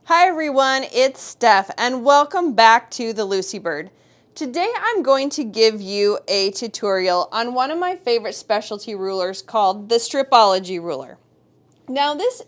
Hi everyone, it's Steph and welcome back to the Lucy Bird. Today I'm going to give you a tutorial on one of my favorite specialty rulers called the Striopology Ruler. Now this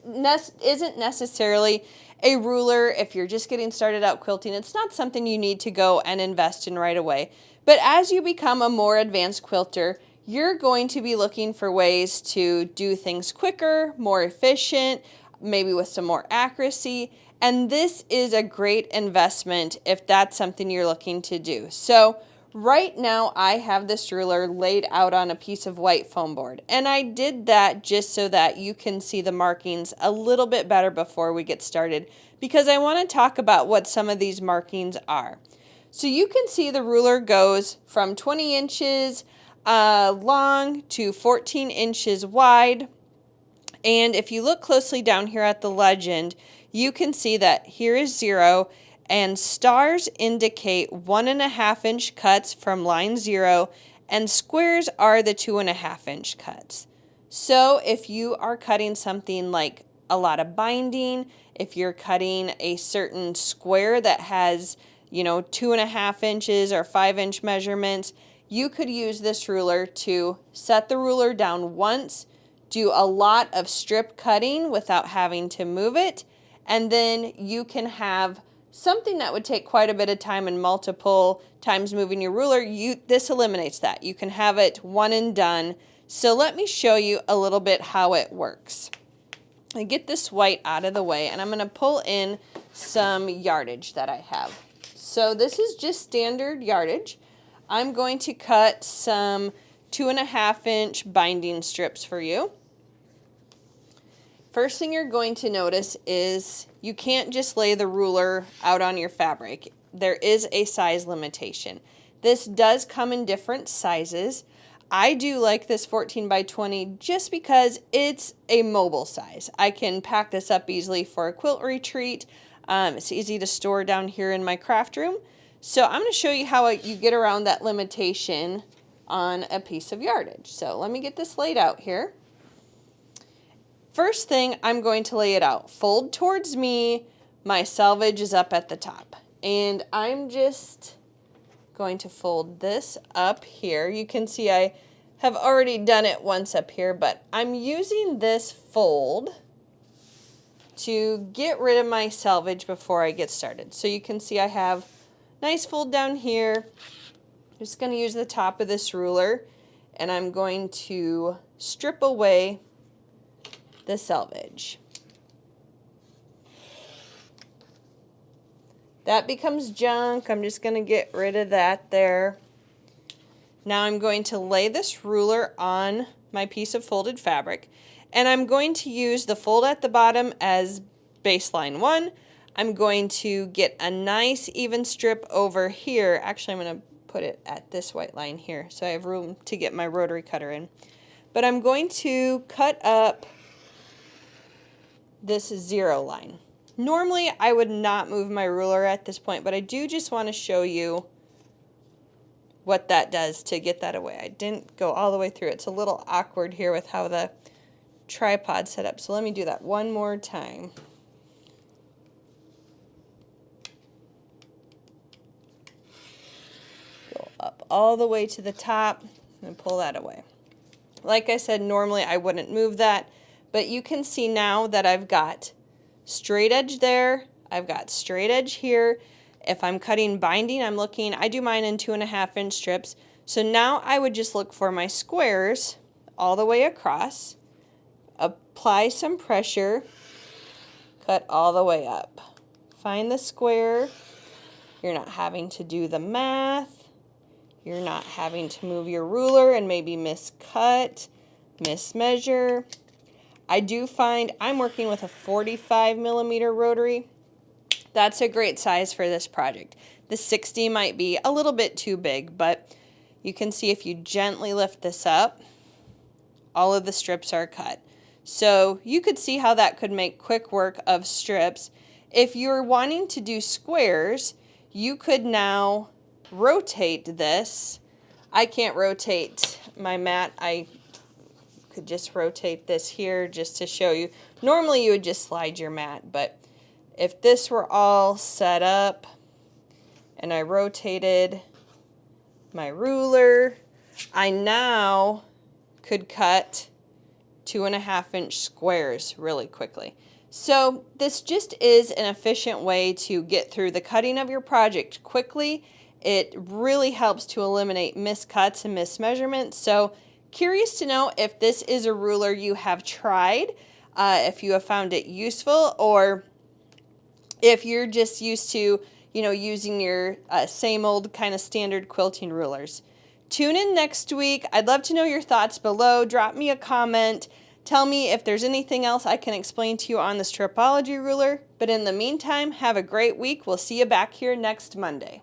isn't necessarily a ruler if you're just getting started out quilting. It's not something you need to go and invest in right away. But as you become a more advanced quilter, you're going to be looking for ways to do things quicker, more efficient, maybe with some more accuracy. And this is a great investment if that's something you're looking to do. So right now I have this ruler laid out on a piece of white foam board, and I did that just so that you can see the markings a little bit better before we get started, because I want to talk about what some of these markings are. So you can see the ruler goes from 20 inches long to 14 inches wide. And if you look closely down here at the legend, you can see that here is 0 and stars indicate 1.5 inch cuts from line 0 and squares are the 2.5 inch cuts. So if you are cutting something like a lot of binding, if you're cutting a certain square that has 2.5 inches or 5-inch measurements, you could use this ruler to set the ruler down once, do a lot of strip cutting without having to move it, and then you can have something that would take quite a bit of time and multiple times moving your ruler. This eliminates that. You can have it one and done. So let me show you a little bit how it works. I get this white out of the way and I'm going to pull in some yardage that I have. So this is just standard yardage. I'm going to cut some 2.5 inch binding strips for you. First thing you're going to notice is you can't just lay the ruler out on your fabric. There is a size limitation. This does come in different sizes. I do like this 14 by 20 just because it's a mobile size. I can pack this up easily for a quilt retreat. It's easy to store down here in my craft room. So I'm going to show you how you get around that limitation on a piece of yardage. So let me get this laid out here. First thing, I'm going to lay it out. Fold towards me, my selvage is up at the top. And I'm just going to fold this up here. You can see I have already done it once up here, but I'm using this fold to get rid of my selvage before I get started. So you can see I have a nice fold down here. I'm just going to use the top of this ruler and I'm going to strip away the selvage. That becomes junk. I'm just going to get rid of that there. Now I'm going to lay this ruler on my piece of folded fabric, and I'm going to use the fold at the bottom as baseline 1. I'm going to get a nice even strip over here. Actually, I'm going to put it at this white line here so I have room to get my rotary cutter in. But I'm going to cut up this 0 line. Normally I would not move my ruler at this point, but I do just want to show you what that does to get that away. I didn't go all the way through. It's a little awkward here with how the tripod's set up, so let me do that one more time. Go up all the way to the top and pull that away. Like I said, normally I wouldn't move that, but you can see now that I've got straight edge there, I've got straight edge here. If I'm cutting binding, I do mine in 2.5 inch strips. So now I would just look for my squares all the way across, apply some pressure, cut all the way up. Find the square. You're not having to do the math. You're not having to move your ruler and maybe miscut, mismeasure. I do find I'm working with a 45mm rotary. That's a great size for this project. The 60 might be a little bit too big, but you can see if you gently lift this up, all of the strips are cut. So you could see how that could make quick work of strips. If you're wanting to do squares, you could now rotate this. I can't rotate my mat. I could just rotate this here just to show you. Normally you would just slide your mat, but if this were all set up and I rotated my ruler, I now could cut 2.5-inch squares really quickly. So this just is an efficient way to get through the cutting of your project quickly. It really helps to eliminate miscuts and mismeasurements. So curious to know if this is a ruler you have tried, if you have found it useful, or if you're just used to, using your same old kind of standard quilting rulers. Tune in next week. I'd love to know your thoughts below. Drop me a comment. Tell me if there's anything else I can explain to you on the Striopology ruler. But in the meantime, have a great week. We'll see you back here next Monday.